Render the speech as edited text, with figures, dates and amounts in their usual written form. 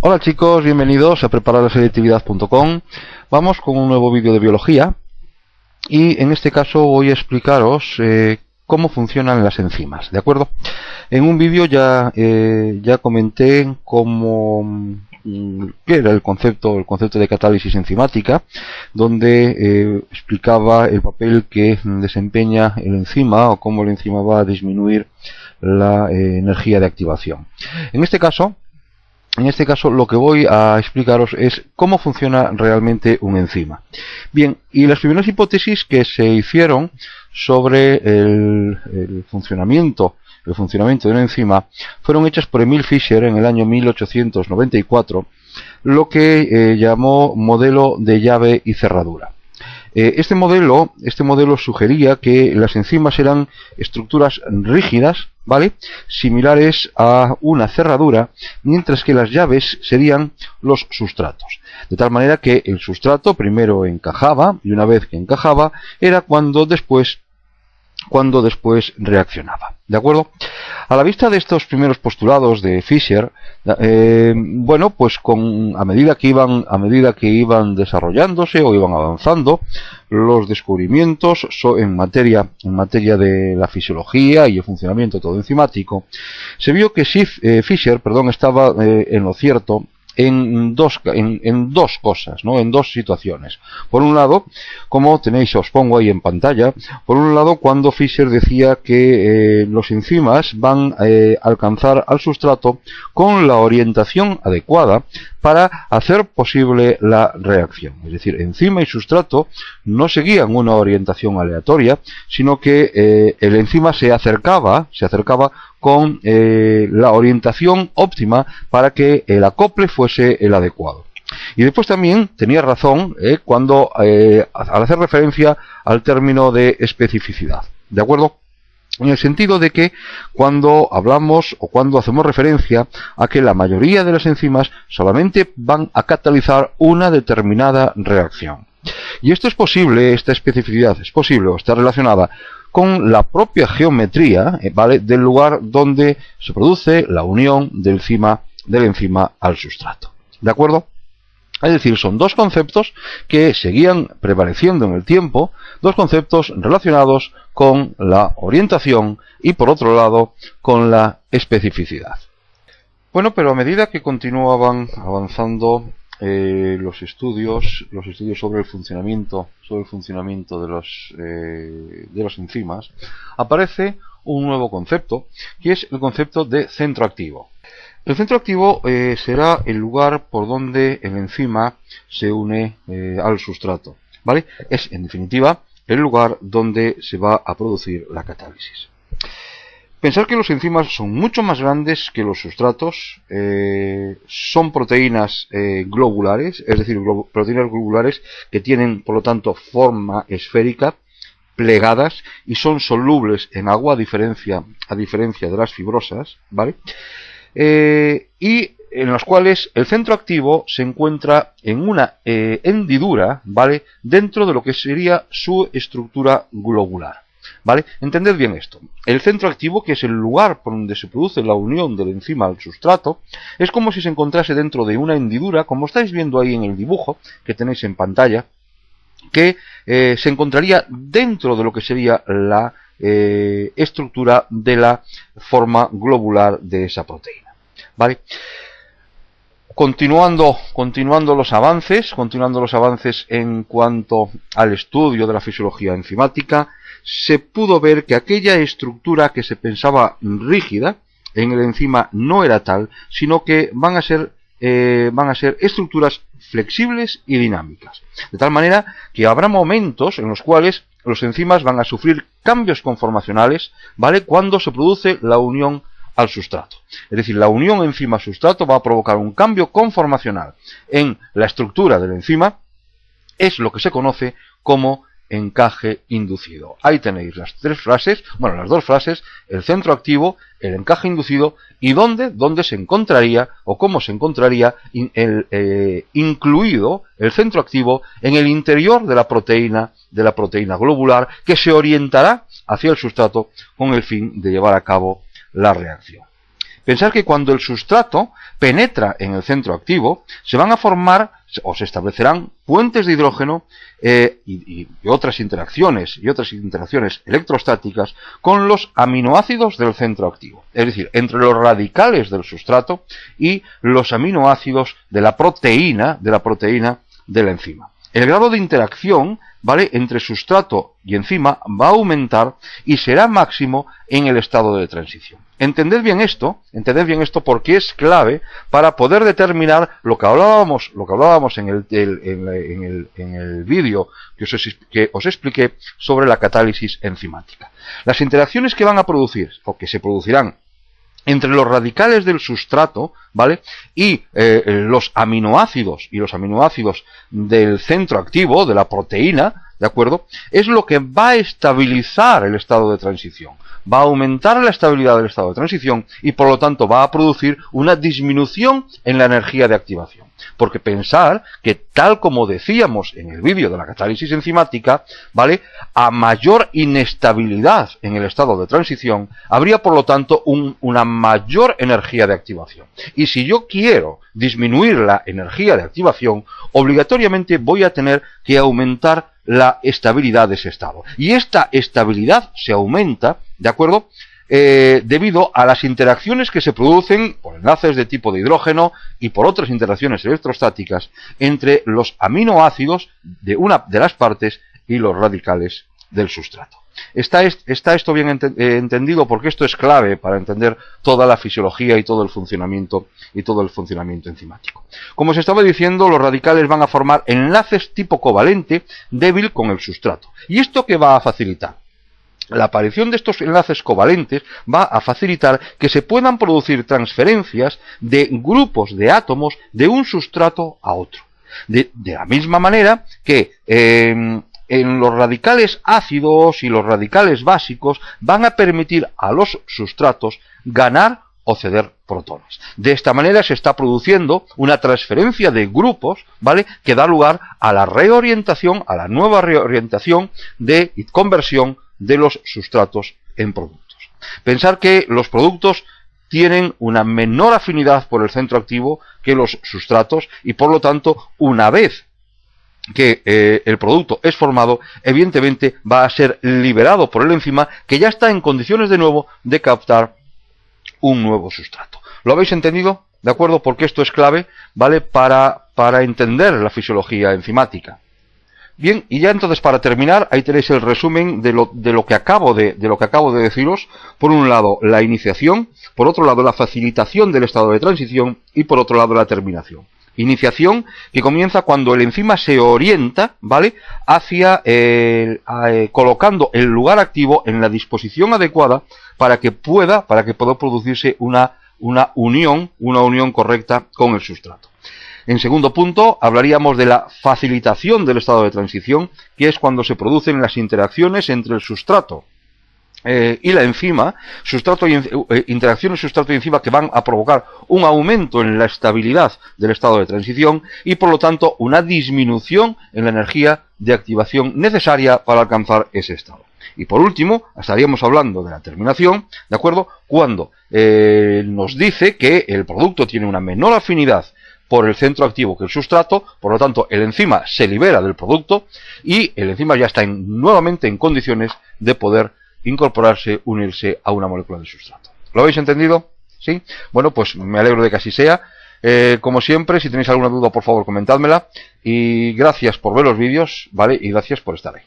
Hola chicos, bienvenidos a prepararlaselectividad.com. Vamos con un nuevo vídeo de biología y en este caso voy a explicaros cómo funcionan las enzimas, ¿de acuerdo? En un vídeo ya comenté qué era el concepto de catálisis enzimática, donde explicaba el papel que desempeña el enzima o cómo el enzima va a disminuir la energía de activación. En este caso lo que voy a explicaros es cómo funciona realmente un enzima. Bien, y las primeras hipótesis que se hicieron sobre el funcionamiento de una enzima fueron hechas por Emil Fischer en el año 1894, lo que llamó modelo de llave y cerradura. Este modelo sugería que las enzimas eran estructuras rígidas, ¿vale?, similares a una cerradura, mientras que las llaves serían los sustratos. De tal manera que el sustrato primero encajaba, y una vez que encajaba, era cuando después reaccionaba. ¿De acuerdo? A la vista de estos primeros postulados de Fischer, bueno, pues a medida que iban desarrollándose o iban avanzando los descubrimientos en materia de la fisiología y el funcionamiento todo enzimático, se vio que Fischer estaba en lo cierto en dos cosas, ¿no?, en dos situaciones. Por un lado, como tenéis, os pongo ahí en pantalla, por un lado, cuando Fischer decía que los enzimas van a alcanzar al sustrato con la orientación adecuada para hacer posible la reacción. Es decir, enzima y sustrato no seguían una orientación aleatoria, sino que el enzima se acercaba con la orientación óptima para que el acople fuese el adecuado. Y después también tenía razón cuando al hacer referencia al término de especificidad, ¿de acuerdo? En el sentido de que cuando hablamos o cuando hacemos referencia a que la mayoría de las enzimas solamente van a catalizar una determinada reacción. Y esto es posible, esta especificidad es posible o está relacionada con la propia geometría, ¿vale?, del lugar donde se produce la unión del enzima al sustrato. ¿De acuerdo? Es decir, son dos conceptos que seguían prevaleciendo en el tiempo, dos conceptos relacionados con la orientación y, por otro lado, con la especificidad. Bueno, pero a medida que continuaban avanzando los estudios sobre el funcionamiento de las enzimas, aparece un nuevo concepto, que es el concepto de centro activo. El centro activo será el lugar por donde el enzima se une al sustrato, ¿vale? Es, en definitiva, el lugar donde se va a producir la catálisis. Pensar que los enzimas son mucho más grandes que los sustratos, son proteínas globulares, es decir, proteínas globulares que tienen, por lo tanto, forma esférica, plegadas y son solubles en agua a diferencia de las fibrosas, ¿vale? Y en las cuales el centro activo se encuentra en una hendidura, ¿vale?, dentro de lo que sería su estructura globular, ¿vale? Entended bien esto. El centro activo, que es el lugar por donde se produce la unión del enzima al sustrato, es como si se encontrase dentro de una hendidura, como estáis viendo ahí en el dibujo que tenéis en pantalla, que se encontraría dentro de lo que sería la estructura de la forma globular de esa proteína, ¿vale? Continuando los avances en cuanto al estudio de la fisiología enzimática, se pudo ver que aquella estructura que se pensaba rígida en el enzima no era tal, sino que van a ser estructuras flexibles y dinámicas, de tal manera que habrá momentos en los cuales los enzimas van a sufrir cambios conformacionales, ¿vale?, cuando se produce la unión al sustrato. Es decir, la unión enzima-sustrato va a provocar un cambio conformacional en la estructura del enzima, es lo que se conoce como encaje inducido. Ahí tenéis las dos frases, el centro activo, el encaje inducido y dónde se encontraría o cómo se encontraría incluido el centro activo en el interior de la proteína globular que se orientará hacia el sustrato con el fin de llevar a cabo la reacción. Pensar que cuando el sustrato penetra en el centro activo, se van a formar o se establecerán puentes de hidrógeno y otras interacciones electrostáticas con los aminoácidos del centro activo. Es decir, entre los radicales del sustrato y los aminoácidos de la proteína de la enzima. El grado de interacción, ¿vale?, entre sustrato y enzima va a aumentar y será máximo en el estado de transición. Entended bien esto porque es clave para poder determinar lo que hablábamos en el vídeo que os expliqué sobre la catálisis enzimática. Las interacciones que van a producir o que se producirán entre los radicales del sustrato, ¿vale?, y los aminoácidos del centro activo, de la proteína, ¿de acuerdo?, es lo que va a estabilizar el estado de transición. Va a aumentar la estabilidad del estado de transición y por lo tanto va a producir una disminución en la energía de activación. Porque pensar que, tal como decíamos en el vídeo de la catálisis enzimática, ¿vale?, a mayor inestabilidad en el estado de transición, habría por lo tanto una mayor energía de activación. Y si yo quiero disminuir la energía de activación, obligatoriamente voy a tener que aumentar la estabilidad de ese estado. Y esta estabilidad se aumenta, ¿de acuerdo?, debido a las interacciones que se producen por enlaces de tipo de hidrógeno y por otras interacciones electrostáticas entre los aminoácidos de una de las partes y los radicales del sustrato. ¿Está esto bien entendido? Porque esto es clave para entender toda la fisiología y todo el funcionamiento enzimático. Como os estaba diciendo, los radicales van a formar enlaces tipo covalente débil con el sustrato. ¿Y esto qué va a facilitar? La aparición de estos enlaces covalentes va a facilitar que se puedan producir transferencias de grupos de átomos de un sustrato a otro. De la misma manera que en los radicales ácidos y los radicales básicos van a permitir a los sustratos ganar o ceder protones. De esta manera se está produciendo una transferencia de grupos, ¿vale?, que da lugar a la reorientación, a la nueva reorientación y conversión de los sustratos en productos. Pensar que los productos tienen una menor afinidad por el centro activo que los sustratos y por lo tanto, una vez que el producto es formado, evidentemente va a ser liberado por el enzima, que ya está en condiciones de nuevo de captar un nuevo sustrato. ¿Lo habéis entendido? ¿De acuerdo? Porque esto es clave, ¿vale?, para entender la fisiología enzimática. Bien, y ya entonces, para terminar, ahí tenéis el resumen de lo que acabo de deciros. Por un lado, la iniciación, por otro lado, la facilitación del estado de transición y por otro lado, la terminación. Iniciación, que comienza cuando el enzima se orienta, ¿vale?, hacia colocando el lugar activo en la disposición adecuada para que pueda producirse una unión correcta con el sustrato. En segundo punto, hablaríamos de la facilitación del estado de transición, que es cuando se producen las interacciones entre el sustrato y la enzima, interacciones sustrato y enzima que van a provocar un aumento en la estabilidad del estado de transición y por lo tanto una disminución en la energía de activación necesaria para alcanzar ese estado. Y por último, estaríamos hablando de la terminación, ¿de acuerdo?, cuando nos dice que el producto tiene una menor afinidad por el centro activo que el sustrato, por lo tanto el enzima se libera del producto y el enzima ya está nuevamente en condiciones de poder unirse a una molécula de sustrato. ¿Lo habéis entendido? ¿Sí? Bueno, pues me alegro de que así sea. Como siempre, si tenéis alguna duda, por favor, comentádmela. Y gracias por ver los vídeos, ¿vale? Y gracias por estar ahí.